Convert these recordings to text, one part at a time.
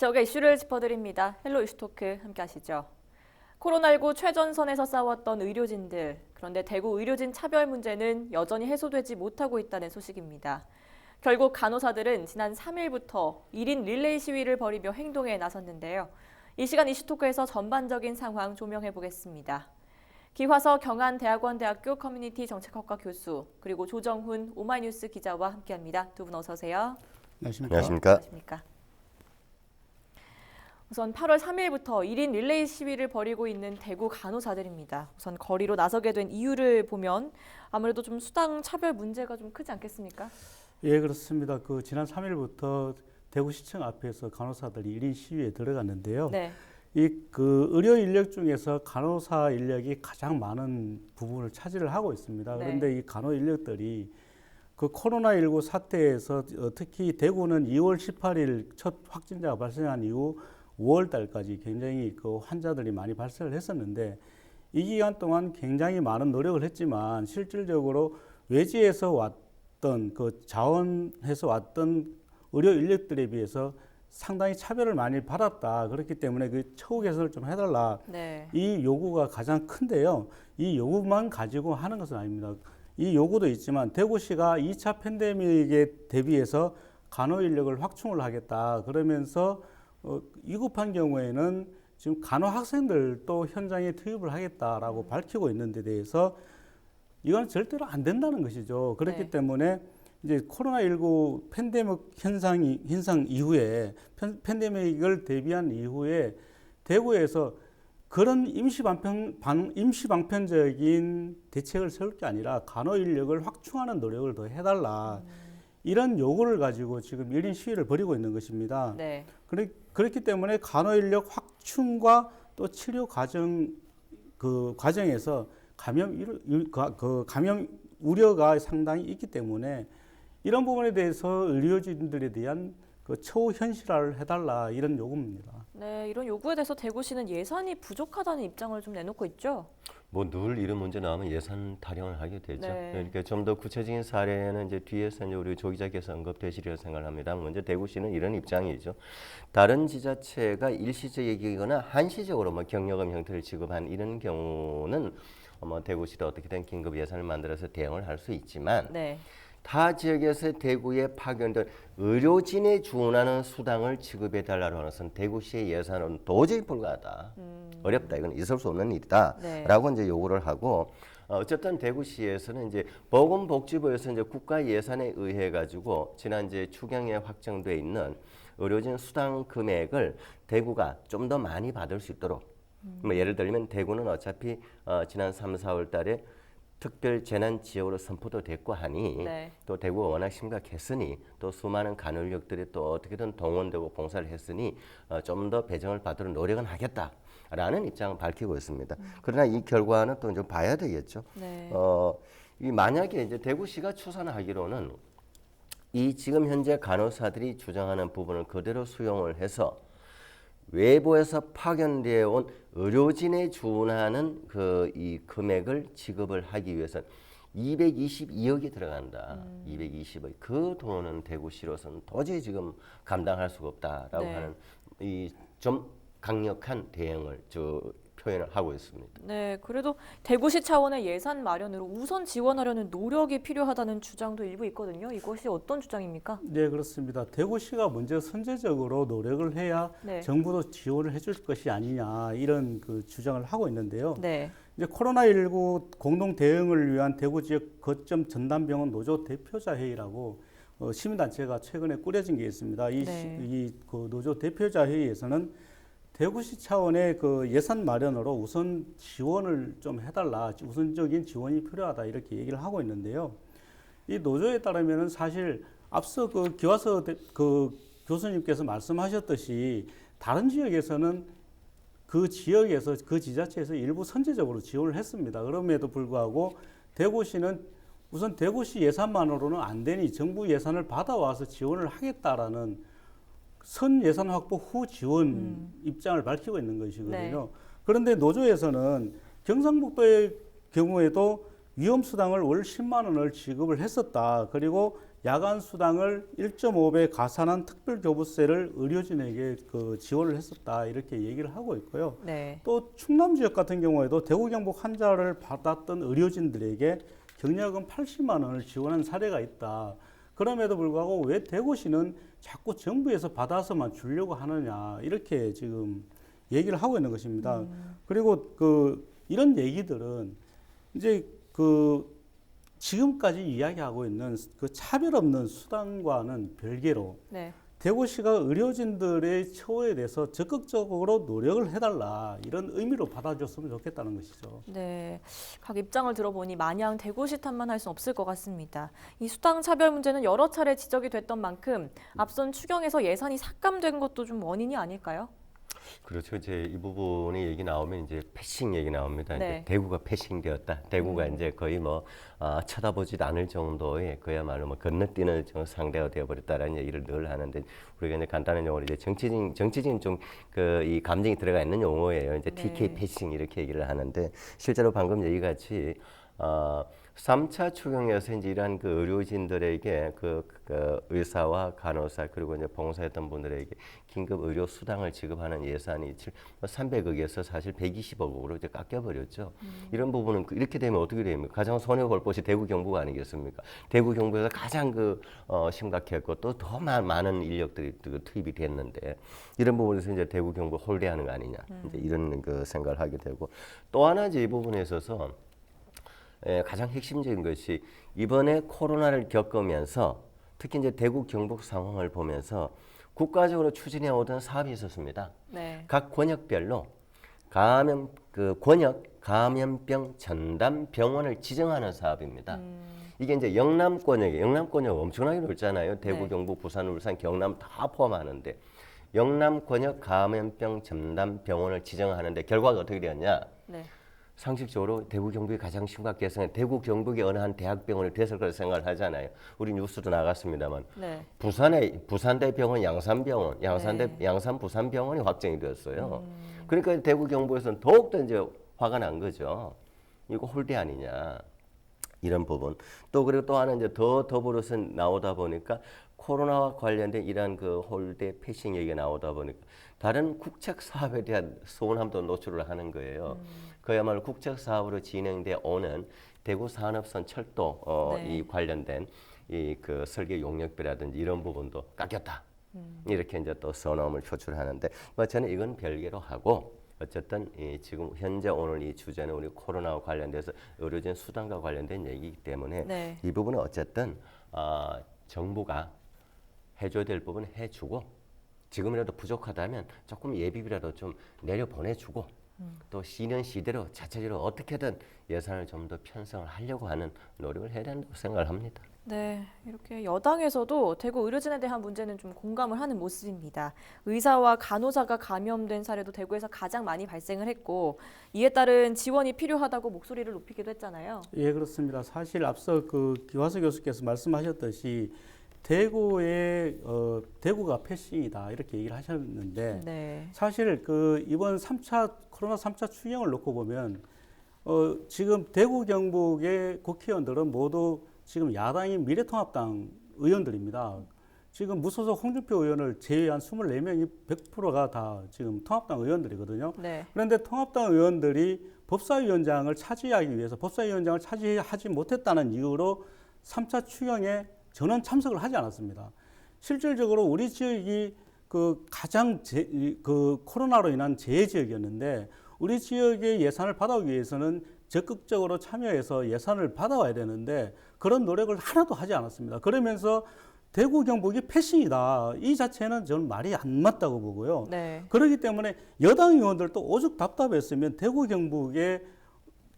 지역의 이슈를 짚어드립니다. 헬로 이슈토크 함께 하시죠. 코로나19 최전선에서 싸웠던 의료진들. 그런데 대구 의료진 차별 문제는 여전히 해소되지 못하고 있다는 소식입니다. 결국 간호사들은 지난 3일부터 1인 릴레이 시위를 벌이며 행동에 나섰는데요. 이 시간 이슈토크에서 전반적인 상황 조명해 보겠습니다. 기화서 경안대학원대학교 커뮤니티 정책학과 교수 그리고 조정훈 오마이뉴스 기자와 함께합니다. 두 분 어서 오세요. 안녕하십니까. 우선 8월 3일부터 1인 릴레이 시위를 벌이고 있는 대구 간호사들입니다. 우선 거리로 나서게 된 이유를 보면 아무래도 좀 수당 차별 문제가 좀 크지 않겠습니까? 예, 그렇습니다. 지난 3일부터 대구시청 앞에서 간호사들이 1인 시위에 들어갔는데요. 네. 의료 인력 중에서 간호사 인력이 가장 많은 부분을 차지를 하고 있습니다. 네. 그런데 이 간호 인력들이 코로나19 사태에서 특히 대구는 2월 18일 첫 확진자가 발생한 이후 5월 달까지 굉장히 환자들이 많이 발생을 했었는데 이 기간 동안 굉장히 많은 노력을 했지만 실질적으로 외지에서 왔던 자원해서 왔던 의료 인력들에 비해서 상당히 차별을 많이 받았다. 그렇기 때문에 처우 개선을 좀 해달라. 네. 이 요구가 가장 큰데요. 이 요구만 가지고 하는 것은 아닙니다. 이 요구도 있지만 대구시가 2차 팬데믹에 대비해서 간호 인력을 확충을 하겠다. 그러면서 위급한 경우에는 지금 간호 학생들도 현장에 투입을 하겠다라고 밝히고 있는 데 대해서 이건 절대로 안 된다는 것이죠. 그렇기 네. 때문에 이제 코로나19 팬데믹 현상 이후에 팬데믹을 대비한 이후에 대구에서 그런 임시방편적인 대책을 세울 게 아니라 간호 인력을 확충하는 노력을 더 해달라. 이런 요구를 가지고 지금 1인 시위를 벌이고 있는 것입니다. 네. 그렇기 때문에 간호 인력 확충과 또 치료 과정에서 감염 우려가 상당히 있기 때문에 이런 부분에 대해서 의료진들에 대한 처우 현실화를 해달라 이런 요구입니다. 네, 이런 요구에 대해서 대구시는 예산이 부족하다는 입장을 좀 내놓고 있죠. 뭐 늘 이런 문제 나오면 예산 타령을 하게 되죠. 네. 그러니까 좀 더 구체적인 사례는 이제 뒤에서 이제 우리 조 기자께서 언급되시리라 생각합니다. 먼저 대구시는 이런 입장이죠. 다른 지자체가 일시적이거나 한시적으로 경력금 형태를 지급한 이런 경우는 대구시도 어떻게든 긴급 예산을 만들어서 대응을 할 수 있지만. 네. 타 지역에서 대구에 파견된 의료진에 준하는 수당을 지급해달라고 하는 것은 대구시의 예산은 도저히 불가하다. 어렵다. 이건 있을 수 없는 일이다. 네. 라고 이제 요구를 하고 어쨌든 대구시에서는 이제 보건복지부에서 이제 국가 예산에 의해 가지고 지난 이제 추경에 확정돼 있는 의료진 수당 금액을 대구가 좀 더 많이 받을 수 있도록 예를 들면 대구는 어차피 지난 3, 4월 달에 특별 재난 지역으로 선포도 됐고 하니 네. 또 대구가 워낙 심각했으니 또 수많은 간호 인력들이 또 어떻게든 동원되고 봉사를 했으니 좀 더 배정을 받도록 노력은 하겠다라는 입장을 밝히고 있습니다. 그러나 이 결과는 또 좀 봐야 되겠죠. 네. 이 만약에 이제 대구시가 추산하기로는 이 지금 현재 간호사들이 주장하는 부분을 그대로 수용을 해서 외부에서 파견되어 온 의료진에 준하는 이 금액을 지급을 하기 위해서는 222억이 들어간다. 220억. 그 돈은 대구시로서는 도저히 지금 감당할 수가 없다라고 네. 하는 이 좀 강력한 대응을 표현을 하고 있습니다. 네, 그래도 대구시 차원의 예산 마련으로 우선 지원하려는 노력이 필요하다는 주장도 일부 있거든요. 이것이 어떤 주장입니까? 네, 그렇습니다. 대구시가 먼저 선제적으로 노력을 해야 네. 정부도 지원을 해줄 것이 아니냐 이런 주장을 하고 있는데요. 네. 이제 코로나19 공동 대응을 위한 대구 지역 거점 전담병원 노조 대표자 회의라고 시민단체가 최근에 꾸려진 게 있습니다. 이 노조 대표자 회의에서는 대구시 차원의 예산 마련으로 우선 지원을 좀 해달라, 우선적인 지원이 필요하다 이렇게 얘기를 하고 있는데요. 이 노조에 따르면은 사실 앞서 기화서 교수님께서 말씀하셨듯이 다른 지역에서는 그 지역에서 그 지자체에서 일부 선제적으로 지원을 했습니다. 그럼에도 불구하고 대구시는 우선 대구시 예산만으로는 안 되니 정부 예산을 받아와서 지원을 하겠다라는 선 예산 확보 후 지원 입장을 밝히고 있는 것이거든요. 네. 그런데 노조에서는 경상북도의 경우에도 위험수당을 월 10만 원을 지급을 했었다. 그리고 야간 수당을 1.5배 가산한 특별교부세를 의료진에게 지원을 했었다 이렇게 얘기를 하고 있고요. 네. 또 충남 지역 같은 경우에도 대구 경북 환자를 받았던 의료진들에게 경력금 80만 원을 지원한 사례가 있다. 그럼에도 불구하고 왜 대구시는 자꾸 정부에서 받아서만 주려고 하느냐 이렇게 지금 얘기를 하고 있는 것입니다. 그리고 이런 얘기들은 이제 지금까지 이야기하고 있는 차별 없는 수당과는 별개로 네. 대구시가 의료진들의 처우에 대해서 적극적으로 노력을 해달라 이런 의미로 받아줬으면 좋겠다는 것이죠. 네, 각 입장을 들어보니 마냥 대구시 탓만 할 수는 없을 것 같습니다. 이 수당 차별 문제는 여러 차례 지적이 됐던 만큼 앞선 추경에서 예산이 삭감된 것도 좀 원인이 아닐까요? 그렇죠. 이제 이 부분이 얘기 나오면 이제 패싱 얘기 나옵니다. 네. 이제 대구가 패싱되었다. 대구가 이제 거의 쳐다보지도 않을 정도의 그야말로 건너뛰는 상대가 되어버렸다라는 얘기를 늘 하는데 우리가 이제 간단한 용어로 이제 정치적인 좀 이 감정이 들어가 있는 용어예요. 이제 네. TK 패싱 이렇게 얘기를 하는데 실제로 방금 얘기같이 3차 추경에서 이제 이러한 의료진들에게 의사와 간호사 그리고 이제 봉사했던 분들에게 긴급 의료 수당을 지급하는 예산이 300억에서 사실 120억으로 이제 깎여버렸죠. 이런 부분은 이렇게 되면 어떻게 됩니까? 가장 손해 볼 곳이 대구 경북 아니겠습니까? 대구 경북에서 가장 심각했고 또 더 많은 인력들이 투입이 됐는데 이런 부분에서 이제 대구 경북 홀대하는 거 아니냐 이제 이런 생각을 하게 되고 또 하나 이제 이 부분에 있어서 가장 핵심적인 것이 이번에 코로나를 겪으면서 특히 이제 대구 경북 상황을 보면서 국가적으로 추진해 오던 사업이 있었습니다. 네. 각 권역별로 권역 감염병 전담 병원을 지정하는 사업입니다. 이게 이제 영남 권역 엄청나게 넓잖아요. 대구, 네. 경북, 부산, 울산, 경남 다 포함하는데 영남 권역 감염병 전담 병원을 지정하는데 결과가 어떻게 되었냐? 네. 상식적으로 대구 경북이 가장 심각해서 대구 경북의 어느 한 대학병원이 됐을 거라 생각을 하잖아요. 우리 뉴스도 나갔습니다만 네. 부산대병원 양산병원, 네. 양산 부산병원이 확정이 되었어요. 그러니까 대구 경북에서는 더욱더 이제 화가 난 거죠. 이거 홀대 아니냐 이런 부분. 또 그리고 또 하나 이제 더 더불어서 나오다 보니까 코로나와 관련된 이러한 홀대 패싱 얘기가 나오다 보니까 다른 국책 사업에 대한 소원함도 노출을 하는 거예요. 그야말로 국책 사업으로 진행돼 오는 대구 산업선 철도 네. 이 관련된 이 설계 용역비라든지 이런 부분도 깎였다. 이렇게 이제 또 선언을 표출하는데 저는 이건 별개로 하고 어쨌든 지금 현재 오늘 이 주제는 우리 코로나와 관련돼서 의료진 수당과 관련된 얘기이기 때문에 네. 이 부분은 어쨌든 정부가 해줘야 될 부분은 해주고 지금이라도 부족하다면 조금 예비비라도 좀 내려 보내주고 또 시는 시대로 자체적으로 어떻게든 예산을 좀 더 편성을 하려고 하는 노력을 해야 된다고 생각을 합니다. 네, 이렇게 여당에서도 대구 의료진에 대한 문제는 좀 공감을 하는 모습입니다. 의사와 간호사가 감염된 사례도 대구에서 가장 많이 발생을 했고 이에 따른 지원이 필요하다고 목소리를 높이기도 했잖아요. 예, 그렇습니다. 사실 앞서 기화석 교수께서 말씀하셨듯이 대구가 패싱이다 이렇게 얘기를 하셨는데 네. 사실 이번 코로나 3차 추경을 놓고 보면 지금 대구 경북의 국회의원들은 모두 지금 야당인 미래통합당 의원들입니다. 지금 무소속 홍준표 의원을 제외한 24명이 100%가 다 지금 통합당 의원들이거든요. 네. 그런데 통합당 의원들이 법사위원장을 차지하지 못했다는 이유로 3차 추경에 전원 참석을 하지 않았습니다. 실질적으로 우리 지역이 가장 코로나로 인한 재해 지역이었는데 우리 지역의 예산을 받아오기 위해서는 적극적으로 참여해서 예산을 받아와야 되는데 그런 노력을 하나도 하지 않았습니다. 그러면서 대구 경북이 패싱이다. 이 자체는 저는 말이 안 맞다고 보고요. 네. 그렇기 때문에 여당 의원들도 오죽 답답했으면 대구 경북에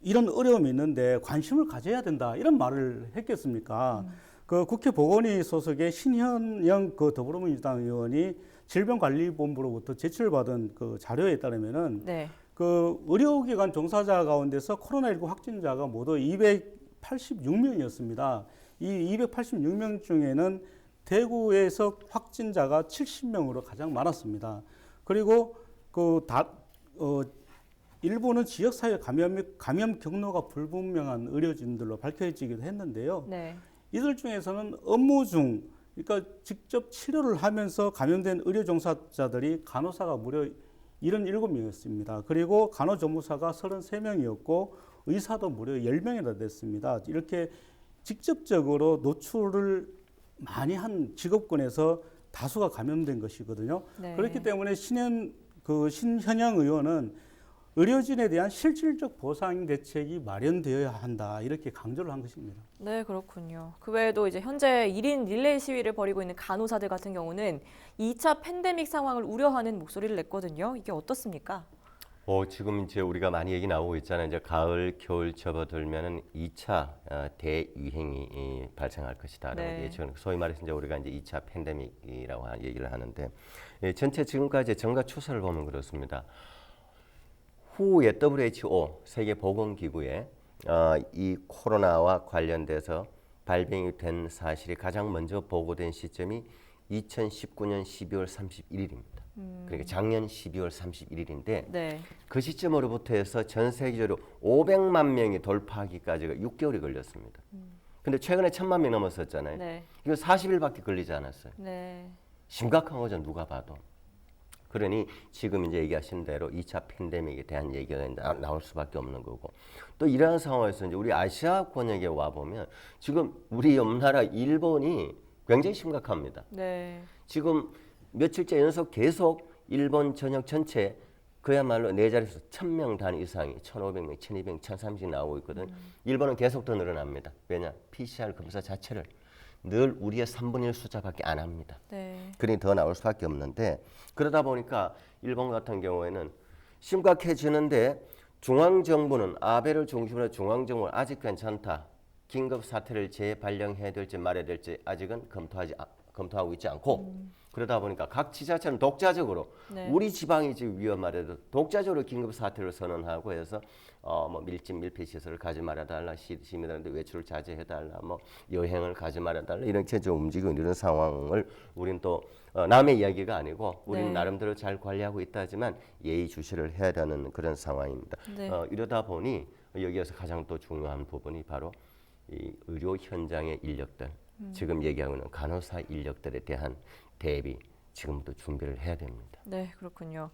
이런 어려움이 있는데 관심을 가져야 된다. 이런 말을 했겠습니까? 국회 보건위 소속의 신현영 더불어민주당 의원이 질병관리본부로부터 제출받은 자료에 따르면은 네. 의료기관 종사자 가운데서 코로나19 확진자가 모두 286명이었습니다. 이 286명 중에는 대구에서 확진자가 70명으로 가장 많았습니다. 그리고 일부는 지역사회 감염 경로가 불분명한 의료진들로 밝혀지기도 했는데요. 네. 이들 중에서는 업무 중, 그러니까 직접 치료를 하면서 감염된 의료 종사자들이 간호사가 무려 77명이었습니다. 그리고 간호조무사가 33명이었고 의사도 무려 10명이나 됐습니다. 이렇게 직접적으로 노출을 많이 한 직업군에서 다수가 감염된 것이거든요. 네. 그렇기 때문에 신현영 의원은 의료진에 대한 실질적 보상 대책이 마련되어야 한다 이렇게 강조를 한 것입니다. 네, 그렇군요. 그 외에도 이제 현재 1인 릴레이 시위를 벌이고 있는 간호사들 같은 경우는 2차 팬데믹 상황을 우려하는 목소리를 냈거든요. 이게 어떻습니까? 지금 이제 우리가 많이 얘기 나오고 있잖아요. 이제 가을, 겨울 접어들면은 2차 대유행이 발생할 것이다라고 네. 예측은 소위 말해서 이제 우리가 이제 2차 팬데믹이라고 얘기를 하는데 전체 지금까지 정가 추세를 보면 그렇습니다. 후에 WHO 세계보건기구에 이 코로나와 관련돼서 발병이 된 사실이 가장 먼저 보고된 시점이 2019년 12월 31일입니다. 그러니까 작년 12월 31일인데 네. 그 시점으로부터 해서 전 세계적으로 500만 명이 돌파하기까지가 6개월이 걸렸습니다. 근데 최근에 1000만 명 넘었었잖아요. 네. 이거 40일밖에 걸리지 않았어요. 네. 심각한 거죠, 누가 봐도. 그러니 지금 이제 얘기하신 대로 2차 팬데믹에 대한 얘기가 나올 수밖에 없는 거고 또 이러한 상황에서 이제 우리 아시아 권역에 와 보면 지금 우리 옆 나라 일본이 굉장히 심각합니다. 네. 지금 며칠째 연속 계속 일본 전역 전체 그야말로 네 자릿수 1000명 단위 이상이 1500명, 1200명, 1030명 나오고 있거든. 일본은 계속 더 늘어납니다. 왜냐? PCR 검사 자체를 늘 우리의 3분의 1 숫자밖에 안 합니다. 네. 그러니 더 나올 수밖에 없는데 그러다 보니까 일본 같은 경우에는 심각해지는데 중앙정부는 아베를 중심으로 중앙정부는 아직 괜찮다. 긴급 사태를 재발령해야 될지 말아야 될지 아직은 검토하고 있지 않고 그러다 보니까 각 지자체는 독자적으로 네. 우리 지방이 지금 위험하더라도 독자적으로 긴급 사태를 선언하고 해서 뭐 밀집 밀폐 시설을 가지 말아 달라 시민들한테 외출을 자제해 달라 뭐 여행을 가지 말아 달라 이렇게 좀 움직이고 이런 상황을 우리는 또 남의 이야기가 아니고 우리는 네. 나름대로 잘 관리하고 있다지만 예의주시를 해야 되는 그런 상황입니다. 네. 이러다 보니 여기에서 가장 또 중요한 부분이 바로 이 의료 현장의 인력들 지금 얘기하고 있는 간호사 인력들에 대한 대비 지금부터 준비를 해야 됩니다. 네, 그렇군요.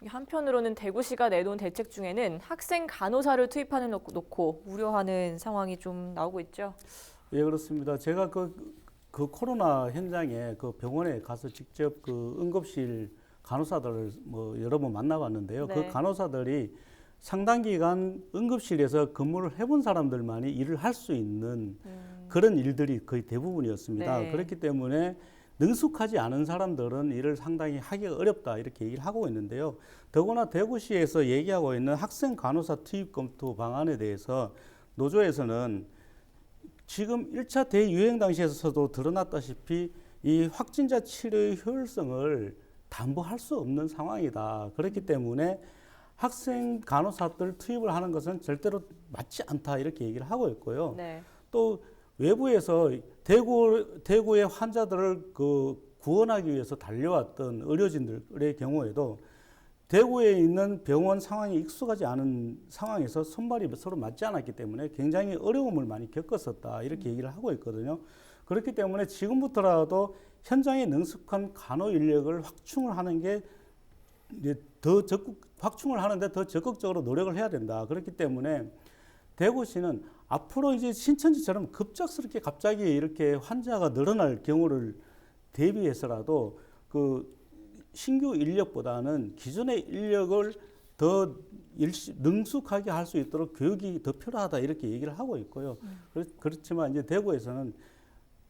한편으로는 대구시가 내놓은 대책 중에는 학생 간호사를 투입하는 놓고 우려하는 상황이 좀 나오고 있죠. 예, 그렇습니다. 제가 그 코로나 현장에 그 병원에 가서 직접 그 응급실 간호사들을 뭐 여러 번 만나봤는데요. 네. 그 간호사들이 상당 기간 응급실에서 근무를 해본 사람들만이 일을 할 수 있는 그런 일들이 거의 대부분이었습니다. 네. 그렇기 때문에 능숙하지 않은 사람들은 일을 상당히 하기가 어렵다 이렇게 얘기를 하고 있는데요. 더구나 대구시에서 얘기하고 있는 학생 간호사 투입 검토 방안에 대해서 노조에서는 지금 1차 대유행 당시에서도 드러났다시피 이 확진자 치료의 효율성을 담보할 수 없는 상황이다. 그렇기 때문에 학생 간호사들 투입을 하는 것은 절대로 맞지 않다 이렇게 얘기를 하고 있고요. 네. 또 외부에서 대구의 환자들을 구원하기 위해서 달려왔던 의료진들의 경우에도 대구에 있는 병원 상황이 익숙하지 않은 상황에서 손발이 서로 맞지 않았기 때문에 굉장히 어려움을 많이 겪었었다 이렇게 얘기를 하고 있거든요. 그렇기 때문에 지금부터라도 현장에 능숙한 간호 인력을 확충을 하는 게 이제 확충을 하는데 더 적극적으로 노력을 해야 된다. 그렇기 때문에 대구시는 앞으로 이제 신천지처럼 급작스럽게 갑자기 이렇게 환자가 늘어날 경우를 대비해서라도 그 신규 인력보다는 기존의 인력을 더 능숙하게 할 수 있도록 교육이 더 필요하다 이렇게 얘기를 하고 있고요. 그렇지만 이제 대구에서는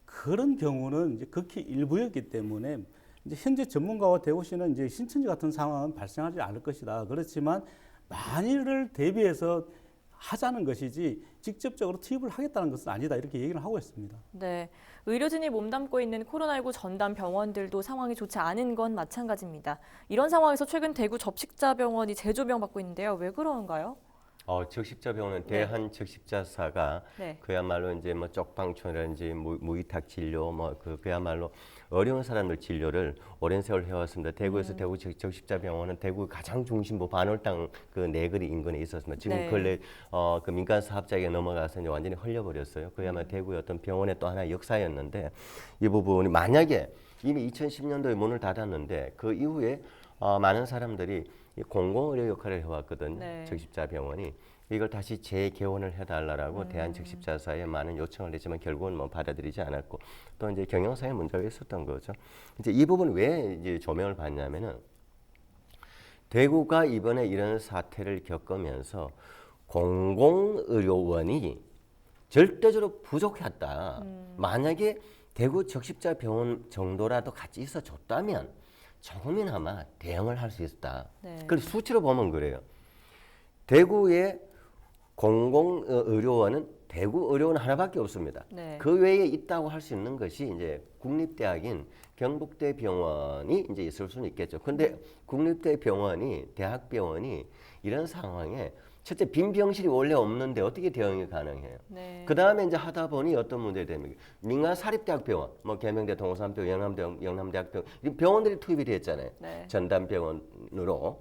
그런 경우는 이제 극히 일부였기 때문에 이제 현재 전문가와 대구시는 이제 신천지 같은 상황은 발생하지 않을 것이다. 그렇지만 만일을 대비해서 하자는 것이지 직접적으로 투입을 하겠다는 것은 아니다 이렇게 얘기를 하고 있습니다. 네, 의료진이 몸담고 있는 코로나19 전담 병원들도 상황이 좋지 않은 건 마찬가지입니다. 이런 상황에서 최근 대구 접식자병원이 재조명받고 있는데요. 왜 그런가요? 적십자병원은 네. 대한적십자사가 네. 그야말로 이제 뭐 쪽방촌이라든지 무위탁 진료 뭐 그야말로 어려운 사람들 진료를 오랜 세월 해왔습니다. 대구에서 대구 적십자병원은 대구 가장 중심부 반월당 그 내거리 인근에 있었습니다. 지금 네. 근래 그 민간 사업자에게 넘어가서 이제 완전히 흘려버렸어요. 그야말로 대구의 어떤 병원의 또 하나의 역사였는데 이 부분이 만약에 이미 2010년도에 문을 닫았는데 그 이후에 많은 사람들이 이 공공의료 역할을 해왔거든요. 네. 적십자병원이 이걸 다시 재개원을 해달라고 대한적십자사에 많은 요청을 했지만 결국은 뭐 받아들이지 않았고 또 이제 경영상의 문제가 있었던 거죠. 이제 이 부분 왜 이제 조명을 받냐면은 대구가 이번에 이런 사태를 겪으면서 공공의료원이 절대적으로 부족했다. 만약에 대구 적십자병원 정도라도 같이 있어줬다면 조금이나마 대응을 할 수 있었다. 네. 그래서 수치로 보면 그래요. 대구의 공공의료원은 대구 의료원 하나밖에 없습니다. 네. 그 외에 있다고 할 수 있는 것이 이제 국립대학인 경북대병원이 이제 있을 수는 있겠죠. 근데 국립대병원이 대학병원이 이런 상황에 첫째 빈 병실이 원래 없는데 어떻게 대응이 가능해요? 네. 그 다음에 이제 하다 보니 어떤 문제가 됩니까? 민간 사립대학병원, 뭐 계명대, 동산병원, 영남대학병원 이 병원들이 투입이 됐잖아요. 네. 전담병원으로.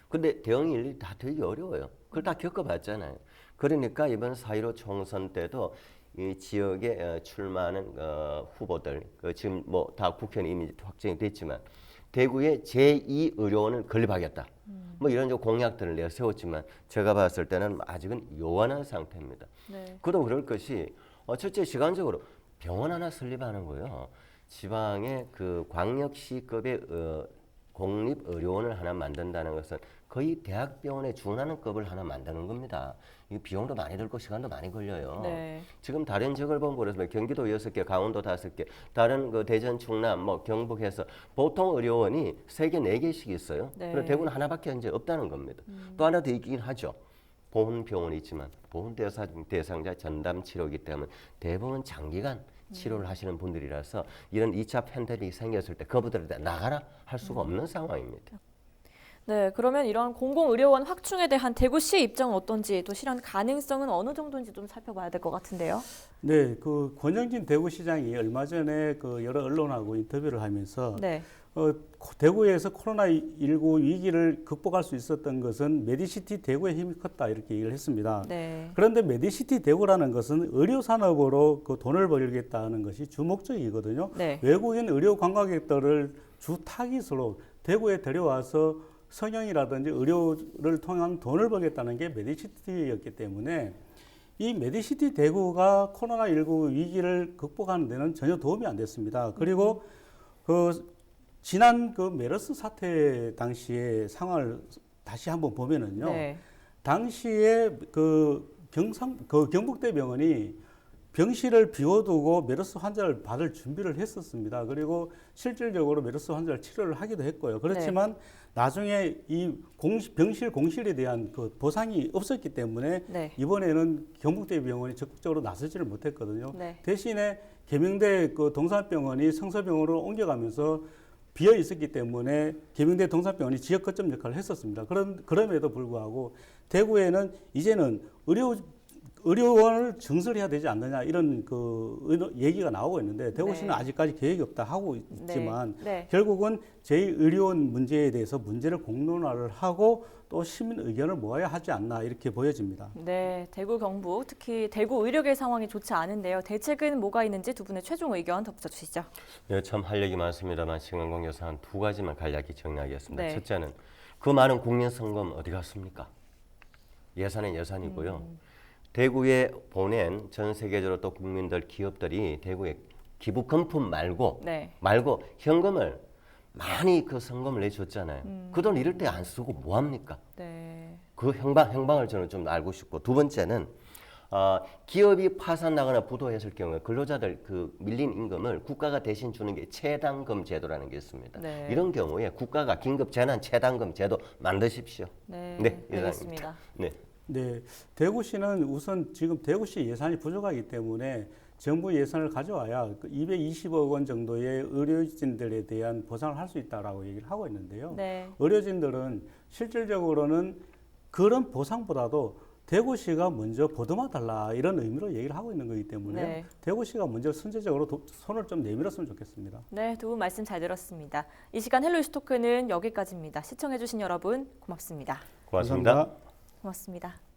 근데 대응이 일일이 다 되게 어려워요. 그걸 다 겪어봤잖아요. 그러니까 이번 4.15 총선 때도 이 지역에 출마하는 후보들, 지금 뭐 다 국회의원 이미 확정이 됐지만 대구의 제2의료원을 건립하겠다. 뭐 이런 공약들을 내가 세웠지만 제가 봤을 때는 아직은 요원한 상태입니다. 네. 그도 그럴 것이 첫째 시간적으로 병원 하나 설립하는 거요. 지방의 그 광역시급의 공립의료원을 하나 만든다는 것은 거의 대학병원에 준하는 급을 하나 만드는 겁니다. 이 비용도 많이 들고 시간도 많이 걸려요. 네. 지금 다른 지역을 보면 그렇습니다. 경기도 6개, 강원도 5개, 다른 그 대전, 충남, 뭐 경북에서 보통 의료원이 3개, 4개씩 있어요. 네. 그런데 대구는 하나밖에 이제 없다는 겁니다. 또 하나 더 있긴 하죠. 보훈병원이 있지만 보훈 대상자 전담 치료이기 때문에 대부분 장기간 치료를 하시는 분들이라서 이런 2차 팬데믹이 생겼을 때 그분들한테 나가라 할 수가 없는 상황입니다. 네, 그러면 이런 공공의료원 확충에 대한 대구시의 입장은 어떤지 또 실현 가능성은 어느 정도인지 좀 살펴봐야 될 것 같은데요. 네, 그 권영진 대구시장이 얼마 전에 그 여러 언론하고 인터뷰를 하면서 네. 대구에서 코로나19 위기를 극복할 수 있었던 것은 메디시티 대구의 힘이 컸다 이렇게 얘기를 했습니다. 네. 그런데 메디시티 대구라는 것은 의료 산업으로 그 돈을 벌겠다는 것이 주 목적이거든요. 네. 외국인 의료 관광객들을 주 타깃으로 대구에 데려와서 성형이라든지 의료를 통한 돈을 벌겠다는 게 메디시티였기 때문에 이 메디시티 대구가 코로나19 위기를 극복하는 데는 전혀 도움이 안 됐습니다. 그리고 그 지난 그 메르스 사태 당시의 상황을 다시 한번 보면은요. 네. 당시에 그 경북대병원이 병실을 비워두고 메르스 환자를 받을 준비를 했었습니다. 그리고 실질적으로 메르스 환자를 치료를 하기도 했고요. 그렇지만 나중에 이 병실 공실에 대한 그 보상이 없었기 때문에 네. 이번에는 경북대병원이 적극적으로 나서지를 못했거든요. 네. 대신에 계명대 그 동산병원이 성서병원으로 옮겨가면서 비어 있었기 때문에 계명대 동산병원이 지역 거점 역할을 했었습니다. 그럼에도 불구하고 대구에는 이제는 의료원을 증설해야 되지 않느냐 이런 그 얘기가 나오고 있는데 대구시는 네. 아직까지 계획이 없다 하고 있지만 네. 결국은 제2의료원 문제에 대해서 문제를 공론화를 하고 또 시민 의견을 모아야 하지 않나 이렇게 보여집니다. 네, 대구 경북 특히 대구 의료계 상황이 좋지 않은데요. 대책은 뭐가 있는지 두 분의 최종 의견 덧붙여 주시죠. 네, 참 할 얘기 많습니다만 시간 관계상 한 2가지만 간략히 정리하겠습니다. 네. 첫째는 그 많은 국민성금 어디 갔습니까? 예산은 예산이고요. 대구에 보낸 전 세계적으로 또 국민들 기업들이 대구에 기부 금품 말고 네. 현금을 많이 그 성금을 내줬잖아요. 그 돈 이럴 때 안 쓰고 뭐 합니까? 네. 그 행방을 저는 좀 알고 싶고 두 번째는 기업이 파산 나거나 부도했을 경우에 근로자들 그 밀린 임금을 국가가 대신 주는 게 채당금 제도라는 게 있습니다. 네. 이런 경우에 국가가 긴급 재난 채당금 제도 만드십시오. 네. 네, 이상입니다. 알겠습니다. 네. 네, 대구시는 우선 지금 대구시 예산이 부족하기 때문에 정부 예산을 가져와야 220억 원 정도의 의료진들에 대한 보상을 할 수 있다라고 얘기를 하고 있는데요. 네. 의료진들은 실질적으로는 그런 보상보다도 대구시가 먼저 보듬어 달라 이런 의미로 얘기를 하고 있는 거기 때문에 네. 대구시가 먼저 선제적으로 손을 좀 내밀었으면 좋겠습니다. 네, 두 분 말씀 잘 들었습니다. 이 시간 헬로 이슈 토크는 여기까지입니다. 시청해주신 여러분 고맙습니다. 고맙습니다. 감사합니다. 고맙습니다.